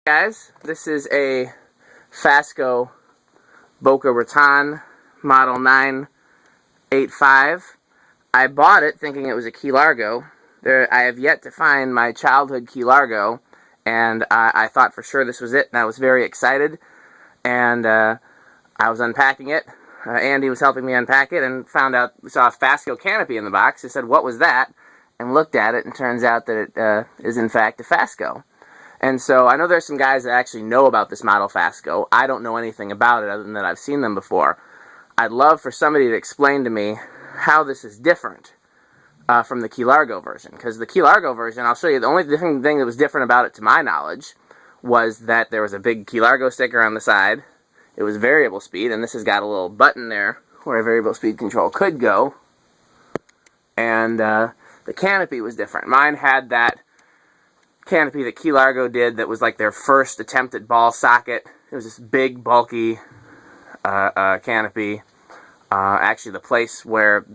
Guys, this is a FASCO Boca Raton model 985. I bought it thinking it was a Key Largo. I have yet to find my childhood Key Largo, and I thought for sure this was it, and I was very excited. And I was unpacking it. Andy was helping me unpack it, and saw a FASCO canopy in the box. I said, "What was that?" And looked at it, and turns out that it is in fact a FASCO. And so I know there's some guys that actually know about this model FASCO. I don't know anything about it other than that I've seen them before. I'd love for somebody to explain to me how this is different from the Key Largo version. Because the Key Largo version, I'll show you, the only different thing that was different about it to my knowledge was that there was a big Key Largo sticker on the side. It was variable speed, and this has got a little button there where a variable speed control could go. And the canopy was different. Mine had that canopy that Key Largo did that was like their first attempt at ball socket. It was this big, bulky canopy. Actually, the place where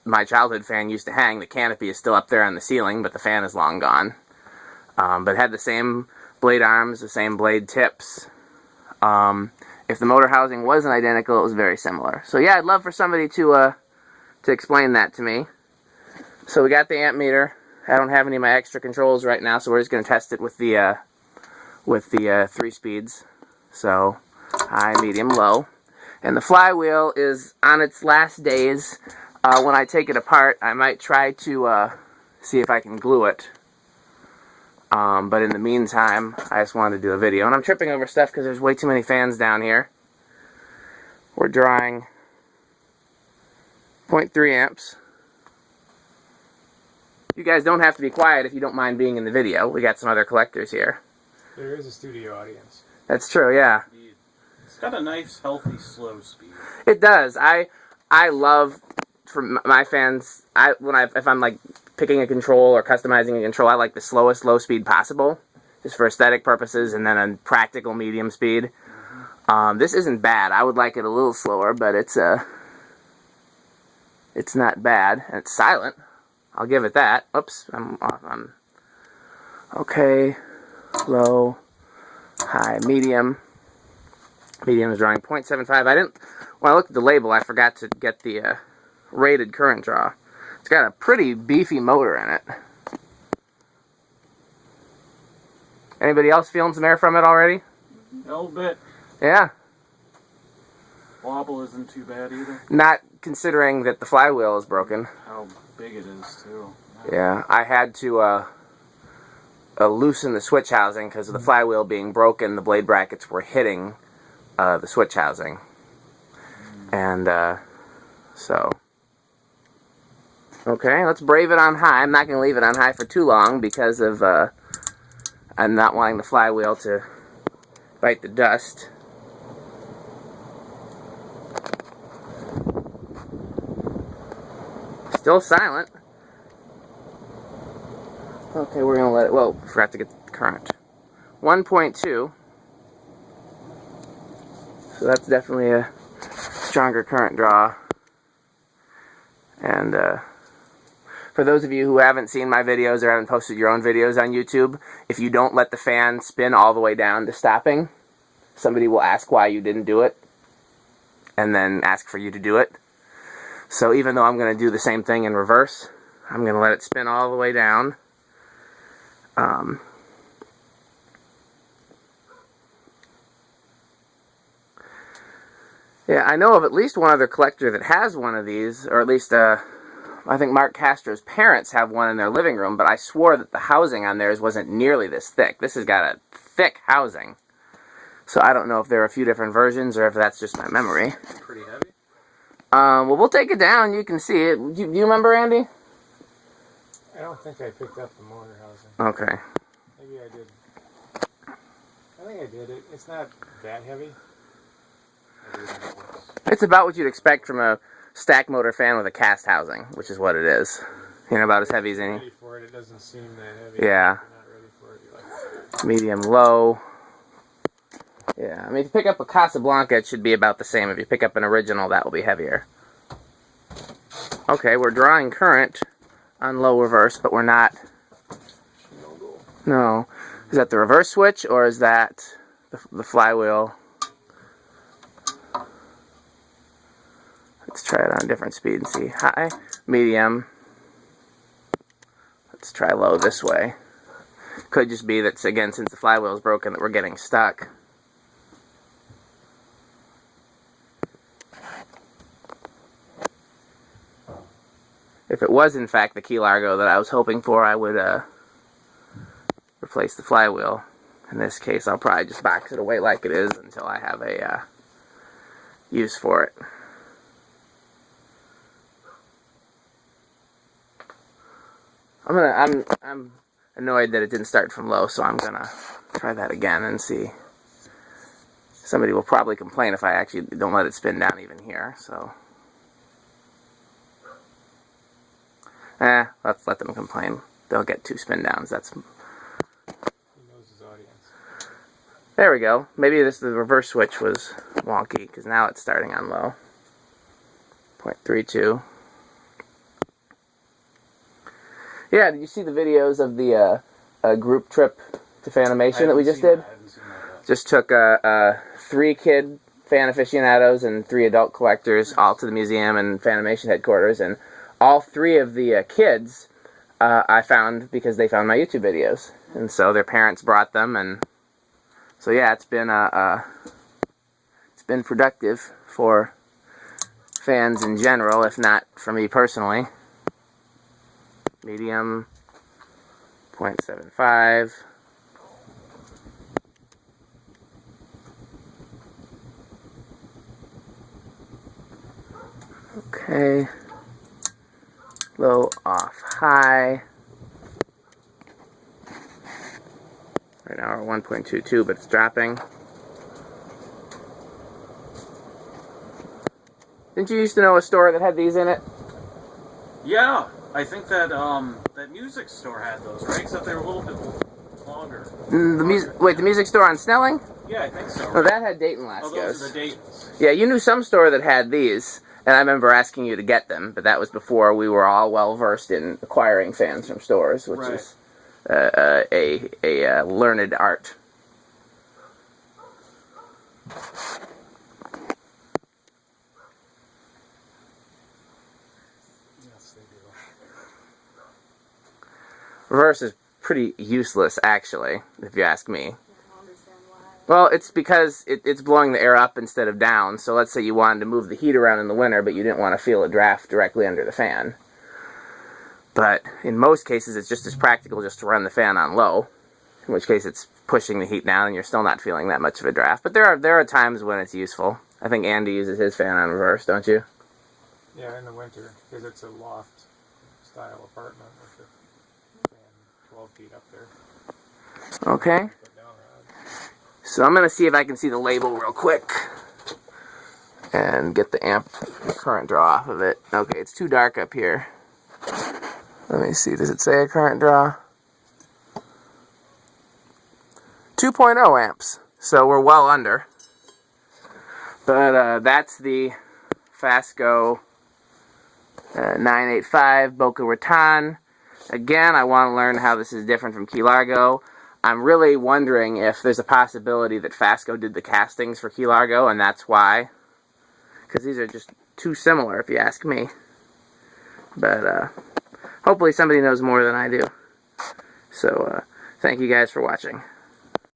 my childhood fan used to hang, the canopy is still up there on the ceiling, but the fan is long gone. But it had the same blade arms, the same blade tips. If the motor housing wasn't identical, it was very similar. So yeah, I'd love for somebody to explain that to me. So we got the amp meter. I don't have any of my extra controls right now, so we're just going to test it with the 3 speeds. So high, medium, low. And the flywheel is on its last days. When I take it apart, I might try to see if I can glue it. But in the meantime, I just wanted to do a video. And I'm tripping over stuff because there's way too many fans down here. We're drawing 0.3 amps. You guys don't have to be quiet if you don't mind being in the video. We got some other collectors here. There is a studio audience. That's true, yeah. It's got a nice, healthy, slow speed. It does. I love, for my fans, if I'm like picking a control or customizing a control, I like the slowest low speed possible, just for aesthetic purposes, and then a practical medium speed. This isn't bad. I would like it a little slower, but it's not bad, and it's silent. I'll give it that. Oops, I'm off. Okay, low, high, medium. Medium is drawing 0.75. When I looked at the label, I forgot to get the rated current draw. It's got a pretty beefy motor in it. Anybody else feeling some air from it already? A little bit. Yeah. Wobble isn't too bad either. Not considering that the flywheel is broken. How big it is, too. Yeah, I had to loosen the switch housing because of the flywheel being broken. The blade brackets were hitting the switch housing. And so... Okay, let's brave it on high. I'm not going to leave it on high for too long because of I'm not wanting the flywheel to bite the dust. Still silent. Okay, we're going to let it... Whoa, forgot to get the current. 1.2. So that's definitely a stronger current draw. And for those of you who haven't seen my videos or haven't posted your own videos on YouTube, if you don't let the fan spin all the way down to stopping, somebody will ask why you didn't do it, and then ask for you to do it. So even though I'm going to do the same thing in reverse, I'm going to let it spin all the way down. Yeah, I know of at least one other collector that has one of these, or at least I think Mark Castro's parents have one in their living room, but I swore that the housing on theirs wasn't nearly this thick. This has got a thick housing. So I don't know if there are a few different versions or if that's just my memory. Pretty heavy. Well, we'll take it down. You can see it. Do you remember, Andy? I don't think I picked up the motor housing. Okay. Maybe I did. I think I did. It's not that heavy. It's about what you'd expect from a stack motor fan with a cast housing, which is what it is. You know, about as heavy as any. Ready for it. It doesn't seem that heavy. Yeah. You're not ready for it. You're like... Medium, low. Yeah, I mean, if you pick up a Casablanca, it should be about the same. If you pick up an original, that will be heavier. Okay, we're drawing current on low reverse, but we're not... No. Is that the reverse switch, or is that the flywheel? Let's try it on a different speed and see. High, medium. Let's try low this way. Could just be that, again, since the flywheel is broken, that we're getting stuck. If it was, in fact, the Key Largo that I was hoping for, I would replace the flywheel. In this case, I'll probably just box it away like it is until I have a use for it. I'm annoyed that it didn't start from low, so I'm gonna try that again and see. Somebody will probably complain if I actually don't let it spin down even here, so. Let's let them complain. They'll get 2 spin downs. That's. He knows his audience. There we go. Maybe the reverse switch was wonky, because now it's starting on low. 0.32. Yeah, did you see the videos of the group trip to Fanimation that we just did? I haven't seen that. Just took 3 kid fan aficionados and 3 adult collectors all to the museum and Fanimation headquarters, and all 3 of the kids I found because they found my YouTube videos, and so their parents brought them, and so yeah, it's been productive for fans in general, if not for me personally. Medium, 0.75. Okay. Low, off, high. Right now we're 1.22, but it's dropping. Didn't you used to know a store that had these in it? Yeah, I think that that music store had those, right? Except they were a little bit longer. The music store on Snelling? Yeah, I think so. Oh, that had Dayton Laskos. Oh, those are the Daytons. Yeah, you knew some store that had these, and I remember asking you to get them, but that was before we were all well versed in acquiring fans from stores, which Right. is a learned art. Yes, they do. Reverse is pretty useless, actually, if you ask me. Well, it's because it's blowing the air up instead of down, so let's say you wanted to move the heat around in the winter, but you didn't want to feel a draft directly under the fan. But in most cases, it's just as practical just to run the fan on low, in which case it's pushing the heat down and you're still not feeling that much of a draft. But there are times when it's useful. I think Andy uses his fan on reverse, don't you? Yeah, in the winter, because it's a loft-style apartment with a fan 12 feet up there. Okay. Put down rod. So I'm going to see if I can see the label real quick and get the amp current draw off of it. Okay, it's too dark up here. Let me see, does it say a current draw? 2.0 amps, so we're well under. But that's the FASCO 985 Boca Raton. Again, I want to learn how this is different from Key Largo. I'm really wondering if there's a possibility that FASCO did the castings for Key Largo, and that's why. Because these are just too similar, if you ask me. But hopefully somebody knows more than I do. So, thank you guys for watching.